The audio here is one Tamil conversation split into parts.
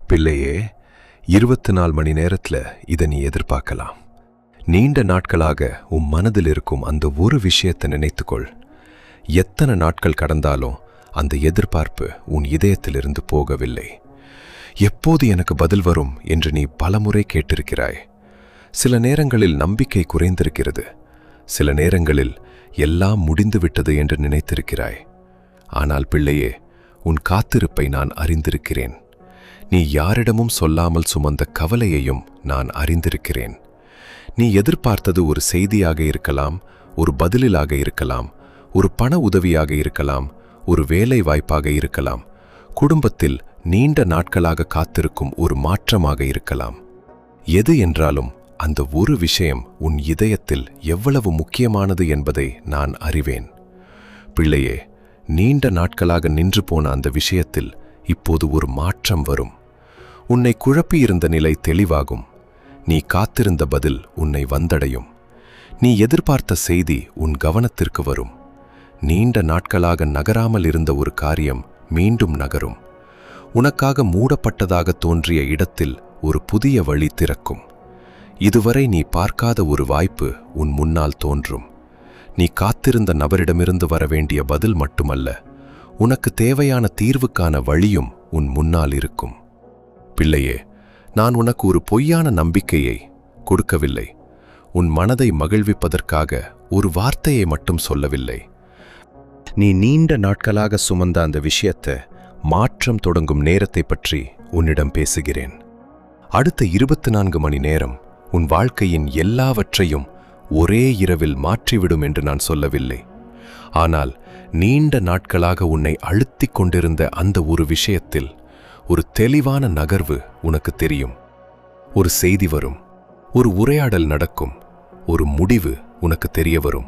பிள்ளையே, 24 மணி நேரத்துல இதை நீ எதிர்பார்க்கலாம். நீண்ட நாட்களாக உன் மனதில் இருக்கும் அந்த ஒரு விஷயத்தை நினைத்துக்கொள். எத்தனை நாட்கள் கடந்தாலும் அந்த எதிர்பார்ப்பு உன் இதயத்திலிருந்து போகவில்லை. எப்போது எனக்கு பதில் வரும் என்று நீ பலமுறை கேட்டிருக்கிறாய். சில நேரங்களில் நம்பிக்கை குறைந்திருக்கிறது. சில நேரங்களில் எல்லாம் முடிந்துவிட்டது என்று நினைத்திருக்கிறாய். ஆனால் பிள்ளையே, உன் காத்திருப்பை நான் அறிந்திருக்கிறேன். நீ யாரிடமும் சொல்லாமல் சுமந்த கவலையையும் நான் அறிந்திருக்கிறேன். நீ எதிர்பார்த்தது ஒரு செய்தியாக இருக்கலாம், ஒரு பதிலாக இருக்கலாம், ஒரு பண உதவியாக இருக்கலாம், ஒரு வேலை வாய்ப்பாக இருக்கலாம், குடும்பத்தில் நீண்ட நாட்களாக காத்திருக்கும் ஒரு மாற்றமாக இருக்கலாம். எது என்றாலும் அந்த ஒரு விஷயம் உன் இதயத்தில் எவ்வளவு முக்கியமானது என்பதை நான் அறிவேன். பிள்ளையே, நீண்ட நாட்களாக நின்று போன அந்த விஷயத்தில் இப்போது ஒரு மாற்றம் வரும். உன்னை குழப்பியிருந்த நிலை தெளிவாகும். நீ காத்திருந்த பதில் உன்னை வந்தடையும். நீ எதிர்பார்த்த செய்தி உன் கவனத்திற்கு வரும். நீண்ட நாட்களாக நகராமல் இருந்த ஒரு காரியம் மீண்டும் நகரும். உனக்காக மூடப்பட்டதாக தோன்றிய இடத்தில் ஒரு புதிய வழி திறக்கும். இதுவரை நீ பார்க்காத ஒரு வாய்ப்பு உன் முன்னால் தோன்றும். நீ காத்திருந்த நபரிடமிருந்து வரவேண்டிய பதில் மட்டுமல்ல, உனக்கு தேவையான தீர்வுக்கான வழியும் உன் முன்னால் இருக்கும். பிள்ளையே, நான் உனக்கு ஒரு பொய்யான நம்பிக்கையை கொடுக்கவில்லை. உன் மனதை மகிழ்விப்பதற்காக ஒரு வார்த்தையை மட்டும் சொல்லவில்லை. நீ நீண்ட நாட்களாக சுமந்த அந்த விஷயத்தை மாற்றம் தொடங்கும் நேரத்தை பற்றி உன்னிடம் பேசுகிறேன். அடுத்த 24 மணி நேரம் உன் வாழ்க்கையின் எல்லாவற்றையும் ஒரே இரவில் மாற்றிவிடும் என்று நான் சொல்லவில்லை. ஆனால் நீண்ட நாட்களாக உன்னை அழுத்திக் கொண்டிருந்த அந்த ஒரு விஷயத்தில் ஒரு தெளிவான நகர்வு உனக்கு தெரியும். ஒரு செய்தி வரும், ஒரு உரையாடல் நடக்கும், ஒரு முடிவு உனக்கு தெரிய வரும்,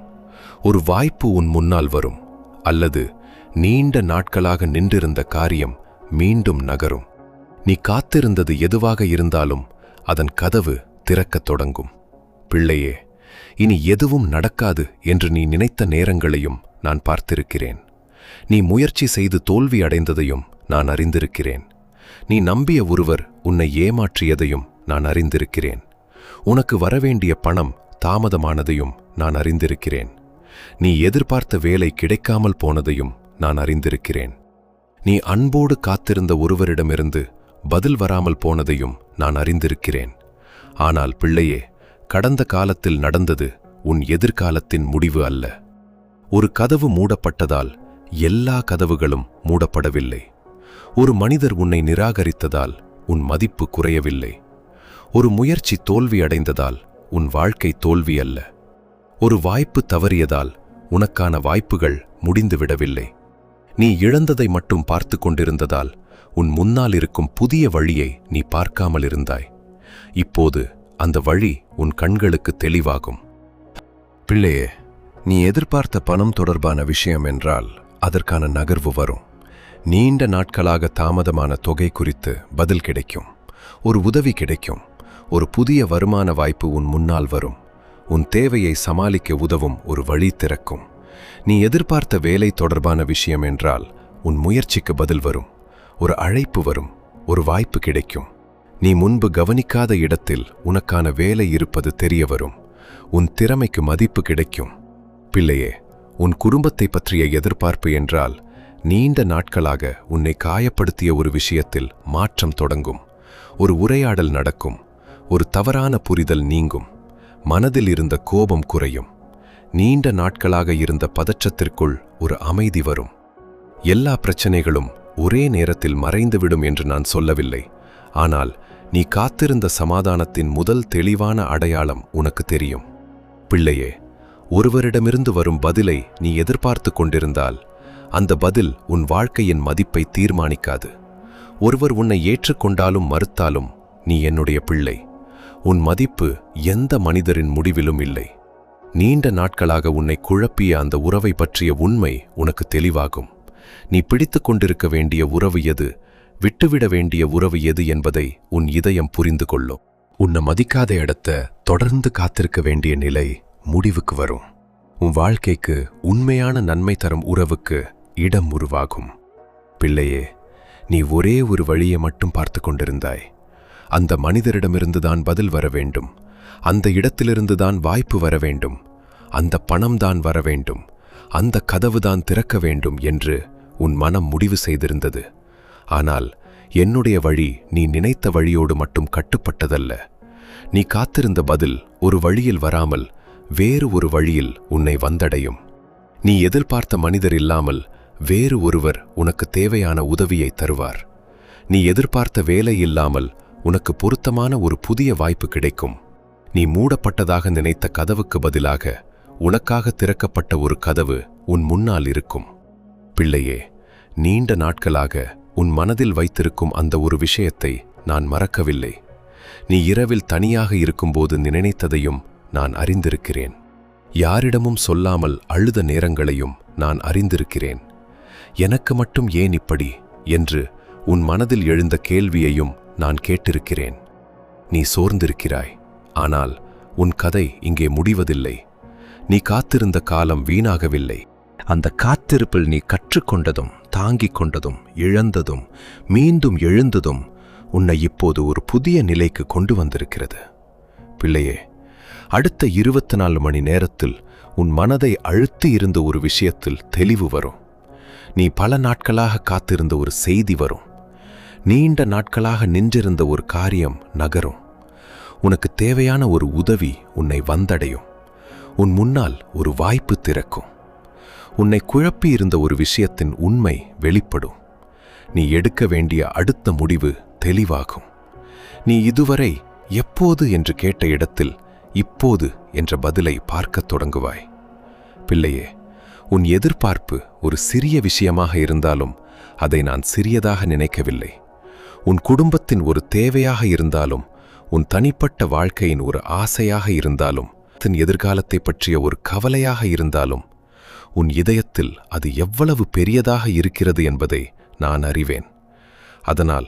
ஒரு வாய்ப்பு உன் முன்னால் வரும், அல்லது நீண்ட நாட்களாக நின்றிருந்த காரியம் மீண்டும் நகரும். நீ காத்திருந்தது எதுவாக இருந்தாலும் அதன் கதவு திறக்கத் தொடங்கும். பிள்ளையே, இனி எதுவும் நடக்காது என்று நீ நினைத்த நேரங்களையும் நான் பார்த்திருக்கிறேன். நீ முயற்சி செய்து தோல்வி அடைந்ததையும் நான் அறிந்திருக்கிறேன். நீ நம்பிய ஒருவர் உன்னை ஏமாற்றியதையும் நான் அறிந்திருக்கிறேன். உனக்கு வரவேண்டிய பணம் தாமதமானதையும் நான் அறிந்திருக்கிறேன். நீ எதிர்பார்த்த வேலை கிடைக்காமல் போனதையும் நான் அறிந்திருக்கிறேன். நீ அன்போடு காத்திருந்த ஒருவரிடமிருந்து பதில் வராமல் போனதையும் நான் அறிந்திருக்கிறேன். ஆனால் பிள்ளையே, கடந்த காலத்தில் நடந்தது உன் எதிர்காலத்தின் முடிவு அல்ல. ஒரு கதவு மூடப்பட்டதால் எல்லா கதவுகளும் மூடப்படவில்லை. ஒரு மனிதர் உன்னை நிராகரித்ததால் உன் மதிப்பு குறையவில்லை. ஒரு முயற்சி தோல்வி அடைந்ததால் உன் வாழ்க்கை தோல்வி அல்ல. ஒரு வாய்ப்பு தவறியதால் உனக்கான வாய்ப்புகள் முடிந்துவிடவில்லை. நீ இழந்ததை மட்டும் பார்த்து கொண்டிருந்ததால் உன் முன்னால் இருக்கும் புதிய வழியை நீ பார்க்காமல் இருந்தாய். இப்போது அந்த வழி உன் கண்களுக்கு தெளிவாகும். பிள்ளையே, நீ எதிர்பார்த்த பணம் தொடர்பான விஷயம் என்றால் அதற்கான நகர்வு வரும். நீண்ட நாட்களாக தாமதமான தொகை குறித்து பதில் கிடைக்கும். ஒரு உதவி கிடைக்கும். ஒரு புதிய வருமான வாய்ப்பு உன் முன்னால் வரும். உன் தேவையை சமாளிக்க உதவும் ஒரு வழி திறக்கும். நீ எதிர்பார்த்த வேலை தொடர்பான விஷயம் என்றால் உன் முயற்சிக்கு பதில் வரும். ஒரு அழைப்பு வரும். ஒரு வாய்ப்பு கிடைக்கும். நீ முன்பு கவனிக்காத இடத்தில் உனக்கான வேலை இருப்பது தெரிய வரும். உன் திறமைக்கு மதிப்பு கிடைக்கும். பிள்ளையே, உன் குடும்பத்தை பற்றிய எதிர்பார்ப்பு என்றால் நீண்ட நாட்களாக உன்னை காயப்படுத்திய ஒரு விஷயத்தில் மாற்றம் தொடங்கும். ஒரு உரையாடல் நடக்கும். ஒரு தவறான புரிதல் நீங்கும். மனதில் இருந்த கோபம் குறையும். நீண்ட நாட்களாக இருந்த பதற்றத்திற்குள் ஒரு அமைதி வரும். எல்லா பிரச்சனைகளும் ஒரே நேரத்தில் மறைந்துவிடும் என்று நான் சொல்லவில்லை. ஆனால் நீ காத்திருந்த சமாதானத்தின் முதல் தெளிவான அடையாளம் உனக்கு தெரியும். பிள்ளையே, ஒருவரிடமிருந்து வரும் பதிலை நீ எதிர்பார்த்து கொண்டிருந்தால் அந்த பதில் உன் வாழ்க்கையின் மதிப்பை தீர்மானிக்காது. ஒருவர் உன்னை ஏற்றுக்கொண்டாலும் மறுத்தாலும் நீ என்னுடைய பிள்ளை. உன் மதிப்பு எந்த மனிதரின் முடிவிலும் இல்லை. நீண்ட நாட்களாக உன்னை குழப்பிய அந்த உறவை பற்றிய உண்மை உனக்கு தெளிவாகும். நீ பிடித்து கொண்டிருக்க வேண்டிய உறவு எது, விட்டுவிட வேண்டிய உறவு எது என்பதை உன் இதயம் புரிந்து கொள்ளும். உன்னை மதிக்காத இடத்தை தொடர்ந்து காத்திருக்க வேண்டிய நிலை முடிவுக்கு வரும். உன் வாழ்க்கைக்கு உண்மையான நன்மை தரும் உறவுக்கு இடம் உருவாகும். பிள்ளையே, நீ ஒரே ஒரு வழியை மட்டும் பார்த்து கொண்டிருந்தாய். அந்த மனிதரிடமிருந்துதான் பதில் வர வேண்டும், அந்த இடத்திலிருந்துதான் வாய்ப்பு வர வேண்டும், அந்த பணம்தான் வர வேண்டும், அந்த கதவுதான் திறக்க வேண்டும் என்று உன் மனம் முடிவு செய்திருந்தது. ஆனால் என்னுடைய வழி நீ நினைத்த வழியோடு மட்டும் கட்டுப்பட்டதல்ல. நீ காத்திருந்த பதில் ஒரு வழியில் வராமல் வேறு ஒரு வழியில் உன்னை வந்தடையும். நீ எதிர்பார்த்த மனிதர் இல்லாமல் வேறு ஒருவர் உனக்கு தேவையான உதவியை தருவார். நீ எதிர்பார்த்த வேலை இல்லாமல் உனக்கு பொருத்தமான ஒரு புதிய வாய்ப்பு கிடைக்கும். நீ மூடப்பட்டதாக நினைத்த கதவுக்கு பதிலாக உனக்காக திறக்கப்பட்ட ஒரு கதவு உன் முன்னால் இருக்கும். பிள்ளையே, நீண்ட நாட்களாக உன் மனதில் வைத்திருக்கும் அந்த ஒரு விஷயத்தை நான் மறக்கவில்லை. நீ இரவில் தனியாக இருக்கும்போது நினைத்ததையும் நான் அறிந்திருக்கிறேன். யாரிடமும் சொல்லாமல் அழுத நேரங்களையும் நான் அறிந்திருக்கிறேன். எனக்கு மட்டும் ஏன் இப்படி என்று உன் மனதில் எழுந்த கேள்வியையும் நான் கேட்டிருக்கிறேன். நீ சோர்ந்திருக்கிறாய். ஆனால் உன் கதை இங்கே முடிவதில்லை. நீ காத்திருந்த காலம் வீணாகவில்லை. அந்த காத்திருப்பில் நீ கற்றுக்கொண்டதும் தாங்கிக் கொண்டதும் இழந்ததும் மீண்டும் எழுந்ததும் உன்னை இப்போது ஒரு புதிய நிலைக்கு கொண்டு வந்திருக்கிறது. பிள்ளையே, அடுத்த 24 மணி நேரத்தில் உன் மனதை அழுத்தி இருந்த ஒரு விஷயத்தில் தெளிவு வரும். நீ பல நாட்களாக காத்திருந்த ஒரு செய்தி வரும். நீண்ட நாட்களாக நின்றிருந்த ஒரு காரியம் நகரும். உனக்கு தேவையான ஒரு உதவி உன்னை வந்தடையும். உன் முன்னால் ஒரு வாய்ப்பு திறக்கும். உன்னை குழப்பி இருந்த ஒரு விஷயத்தின் உண்மை வெளிப்படும். நீ எடுக்க வேண்டிய அடுத்த முடிவு தெளிவாகும். நீ இதுவரை எப்போது என்று கேட்ட இடத்தில் இப்போது என்ற பதிலை பார்க்கத் தொடங்குவாய். பிள்ளையே, உன் எதிர்பார்ப்பு ஒரு சிறிய விஷயமாக இருந்தாலும் அதை நான் சிறியதாக நினைக்கவில்லை. உன் குடும்பத்தின் ஒரு தேவையாக இருந்தாலும், உன் தனிப்பட்ட வாழ்க்கையின் ஒரு ஆசையாக இருந்தாலும், தன் எதிர்காலத்தை பற்றிய ஒரு கவலையாக இருந்தாலும், உன் இதயத்தில் அது எவ்வளவு பெரியதாக இருக்கிறது என்பதை நான் அறிவேன். அதனால்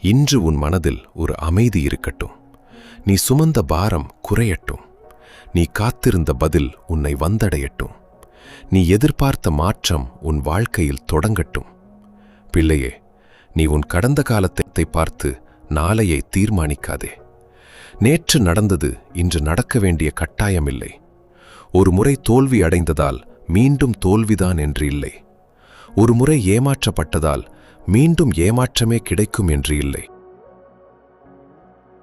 இன்று உன் மனதில் ஒரு அமைதி இருக்கட்டும். நீ சுமந்த பாரம் குறையட்டும். நீ காத்திருந்த பதில் உன்னை வந்தடையட்டும். நீ எதிர்பார்த்த மாற்றம் உன் வாழ்க்கையில் தொடங்கட்டும். பிள்ளையே, நீ உன் கடந்த காலத்தை பார்த்து நாளையை தீர்மானிக்காதே. நேற்று நடந்தது இன்று நடக்க வேண்டிய கட்டாயமில்லை. ஒரு முறை தோல்வி அடைந்ததால் மீண்டும் தோல்விதான் என்று இல்லை. ஒரு முறை ஏமாற்றப்பட்டதால் மீண்டும் ஏமாற்றமே கிடைக்கும் என்று இல்லை.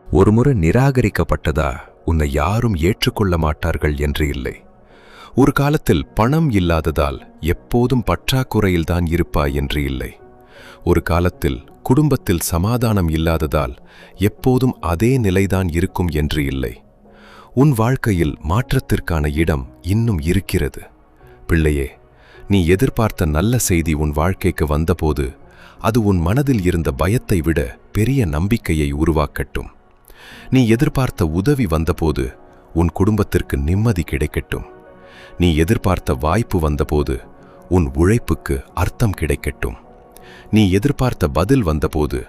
ஒரு முறை நிராகரிக்கப்பட்டதா உன்னை யாரும் ஏற்றுக்கொள்ள மாட்டார்கள் என்று இல்லை. ஒரு காலத்தில் பணம் இல்லாததால் எப்போதும் பற்றாக்குறையில்தான் இருப்பாய் என்று இல்லை. ஒரு காலத்தில் குடும்பத்தில் சமாதானம் இல்லாததால் எப்போதும் அதே நிலைதான் இருக்கும் என்று இல்லை. உன் வாழ்க்கையில் மாற்றத்திற்கான இடம் இன்னும் இருக்கிறது. பிள்ளையே, நீ எதிர்பார்த்த நல்ல செய்தி உன் வாழ்க்கைக்கு வந்தபோது அது உன் மனதில் இருந்த பயத்தை விட பெரிய நம்பிக்கையை உருவாக்கட்டும். நீ எதிர்பார்த்த உதவி வந்தபோது உன் குடும்பத்திற்கு நிம்மதி கிடைக்கட்டும். நீ எதிர்பார்த்த வாய்ப்பு வந்தபோது உன் உழைப்புக்கு அர்த்தம் கிடைக்கட்டும். நீ எதிர்பார்த்த பதில் வந்தபோது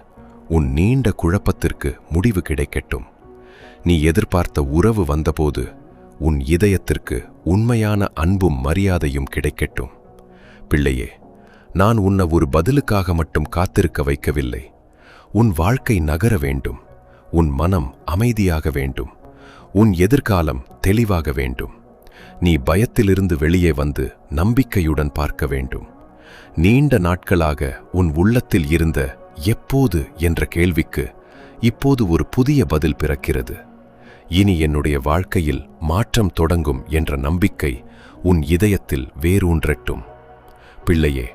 உன் நீண்ட குழப்பத்திற்கு முடிவு கிடைக்கட்டும். நீ எதிர்பார்த்த உறவு வந்தபோது உன் இதயத்திற்கு உண்மையான அன்பும் மரியாதையும் கிடைக்கட்டும். பிள்ளையே, நான் உன்னை ஒரு பதிலுக்காக மட்டும் காத்திருக்க வைக்கவில்லை. உன் வாழ்க்கை நகர வேண்டும். உன் மனம் அமைதியாக வேண்டும். உன் எதிர்காலம் தெளிவாக வேண்டும். நீ பயத்திலிருந்து வெளியே வந்து நம்பிக்கையுடன் பார்க்க வேண்டும். நீண்ட நாட்களாக உன் உள்ளத்தில் இருந்த எப்போது என்ற கேள்விக்கு இப்போது ஒரு புதிய பதில் பிறக்கிறது. இனி என்னுடைய வாழ்க்கையில் மாற்றம் தொடங்கும் என்ற நம்பிக்கை உன் இதயத்தில் வேரூன்றட்டும். பிள்ளையே,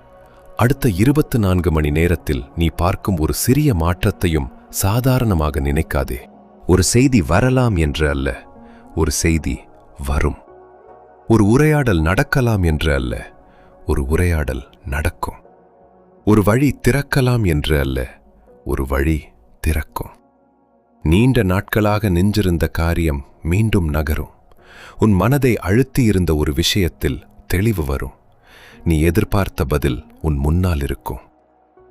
அடுத்த 24 மணி நேரத்தில் நீ பார்க்கும் ஒரு சிறிய மாற்றத்தையும் சாதாரணமாக நினைக்காதே. ஒரு செய்தி வரலாம் என்று அல்ல, ஒரு செய்தி வரும். ஒரு உரையாடல் நடக்கலாம் என்று அல்ல, ஒரு உரையாடல் நடக்கும். ஒரு வழி திறக்கலாம் என்று அல்ல, ஒரு வழி திறக்கும். நீண்ட நாட்களாக நின்றிருந்த காரியம் மீண்டும் நகரும். உன் மனதை அழுத்தியிருந்த ஒரு விஷயத்தில் தெளிவு வரும். நீ எதிர்பார்த்த பதில் உன் முன்னால் இருக்கும்.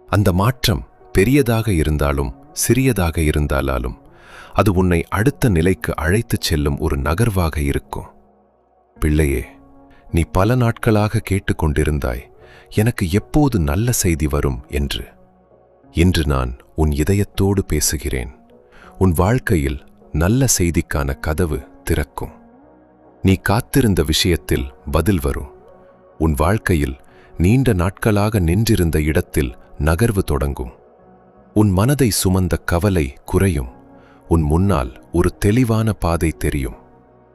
அந்த மாற்றம் பெரியதாக இருந்தாலும் சிறியதாக இருந்தாலும் அது உன்னை அடுத்த நிலைக்கு அழைத்துச் செல்லும் ஒரு நகர்வாக இருக்கும். பிள்ளையே, நீ பல நாட்களாக கேட்டுக்கொண்டிருந்தாய், எனக்கு எப்போது நல்ல செய்தி வரும் என்று. இன்று நான் உன் இதயத்தோடு பேசுகிறேன். உன் வாழ்க்கையில் நல்ல செய்திக்கான கதவு திறக்கும். நீ காத்திருந்த விஷயத்தில் பதில் வரும். உன் வாழ்க்கையில் நீண்ட நாட்களாக நின்றிருந்த இடத்தில் நகர்வு தொடங்கும். உன் மனதை சுமந்த கவலை குறையும். உன் முன்னால் ஒரு தெளிவான பாதை தெரியும்.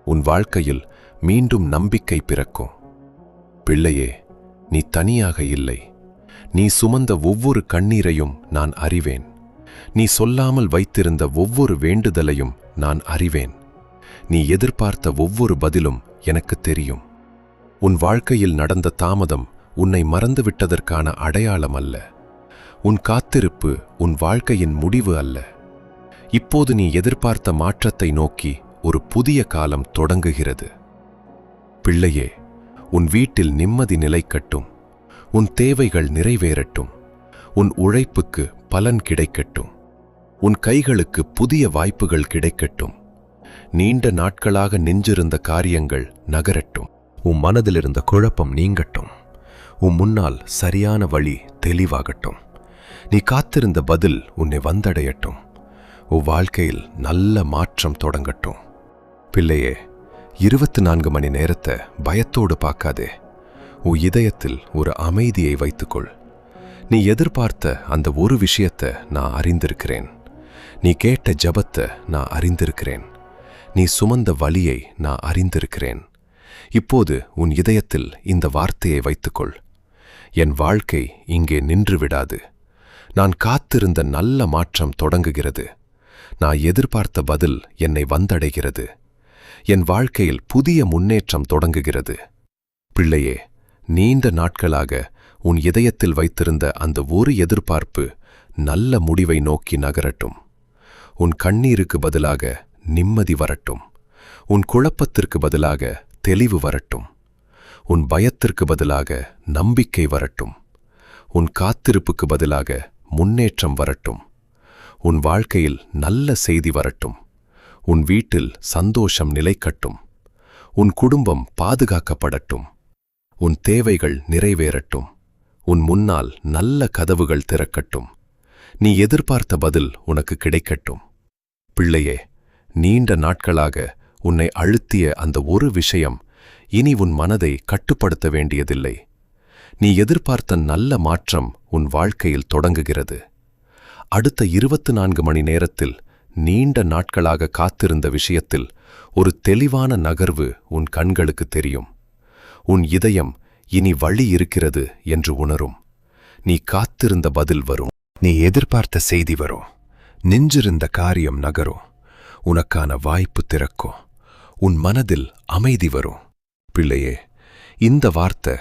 உன் வாழ்க்கையில் மீண்டும் நம்பிக்கை பிறக்கும். பிள்ளையே, நீ தனியாக இல்லை. நீ சுமந்த ஒவ்வொரு கண்ணீரையும் நான் அறிவேன். நீ சொல்லாமல் வைத்திருந்த ஒவ்வொரு வேண்டுதலையும் நான் அறிவேன். நீ எதிர்பார்த்த ஒவ்வொரு பதிலும் எனக்கு தெரியும். உன் வாழ்க்கையில் நடந்த தாமதம் உன்னை மறந்துவிட்டதற்கான அடையாளம் அல்ல. உன் காத்திருப்பு உன் வாழ்க்கையின் முடிவு அல்ல. இப்போது நீ எதிர்பார்த்த மாற்றத்தை நோக்கி ஒரு புதிய காலம் தொடங்குகிறது. பிள்ளையே, உன் வீட்டில் நிம்மதி நிலைக்கட்டும். உன் தேவைகள் நிறைவேறட்டும். உன் உழைப்புக்கு பலன் கிடைக்கட்டும். உன் கைகளுக்கு புதிய வாய்ப்புகள் கிடைக்கட்டும். நீண்ட நாட்களாக நின்றிருந்த காரியங்கள் நகரட்டும். உன் மனதிலிருந்த குழப்பம் நீங்கட்டும். உன் முன்னால் சரியான வழி தெளிவாகட்டும். நீ காத்திருந்த பதில் உன்னை வந்தடையட்டும். உன் வாழ்க்கையில் நல்ல மாற்றம் தொடங்கட்டும். பிள்ளையே, 24 மணி நேரத்தை பயத்தோடு பார்க்காதே. உன் இதயத்தில் ஒரு அமைதியை வைத்துக்கொள். நீ எதிர்பார்த்த அந்த ஒரு விஷயத்தை நான் அறிந்திருக்கிறேன். நீ கேட்ட ஜபத்தை நான் அறிந்திருக்கிறேன். நீ சுமந்த வலியை நான் அறிந்திருக்கிறேன். இப்போது உன் இதயத்தில் இந்த வார்த்தையை வைத்துக்கொள். என் வாழ்க்கை இங்கே நின்று விடாது. நான் காத்திருந்த நல்ல மாற்றம் தொடங்குகிறது. நான் எதிர்பார்த்த பதில் என்னை வந்தடைகிறது. என் வாழ்க்கையில் புதிய முன்னேற்றம் தொடங்குகிறது. பிள்ளையே, நீண்ட நாட்களாக உன் இதயத்தில் வைத்திருந்த அந்த ஒரு எதிர்பார்ப்பு நல்ல முடிவை நோக்கி நகரட்டும். உன் கண்ணீருக்கு பதிலாக நிம்மதி வரட்டும். உன் குழப்பத்திற்கு பதிலாக தெளிவு வரட்டும். உன் பயத்திற்கு பதிலாக நம்பிக்கை வரட்டும். உன் காத்திருப்புக்கு பதிலாக முன்னேற்றம் வரட்டும். உன் வாழ்க்கையில் நல்ல செய்தி வரட்டும். உன் வீட்டில் சந்தோஷம் நிலைக்கட்டும். உன் குடும்பம் பாதுகாக்கப்படட்டும். உன் தேவைகள் நிறைவேறட்டும். உன் முன்னால் நல்ல கதவுகள் திறக்கட்டும். நீ எதிர்பார்த்த பதில் உனக்கு கிடைக்கட்டும். பிள்ளையே, நீண்ட நாட்களாக உன்னை அழுத்திய அந்த ஒரு விஷயம் இனி உன் மனதை கட்டுப்படுத்த வேண்டியதில்லை. நீ எதிர்பார்த்த நல்ல மாற்றம் உன் வாழ்க்கையில் தொடங்குகிறது. அடுத்த 24 மணி நேரத்தில் நீண்ட நாட்களாக காத்திருந்த விஷயத்தில் ஒரு தெளிவான நகர்வு உன் கண்களுக்கு தெரியும். உன் இதயம் இனி வழி இருக்கிறது என்று உணரும். நீ காத்திருந்த பதில் வரும். நீ எதிர்பார்த்த செய்தி வரும். நின்றிருந்த காரியம் நகரும். உனக்கான வாய்ப்பு திறக்கும். உன் மனதில் அமைதி வரும். பிள்ளையே, இந்த வார்த்தை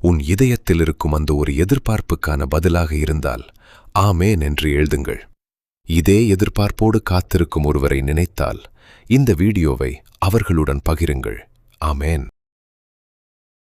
உன் இதயத்தில் இருக்கும் அந்த ஒரு எதிர்பார்ப்புக்கான பதிலாக இருந்தால் ஆமேன் என்று எழுதுங்கள். இதே எதிர்பார்ப்போடு காத்திருக்கும் ஒருவரை நினைத்தால் இந்த வீடியோவை அவர்களுடன் பகிருங்கள். ஆமேன்.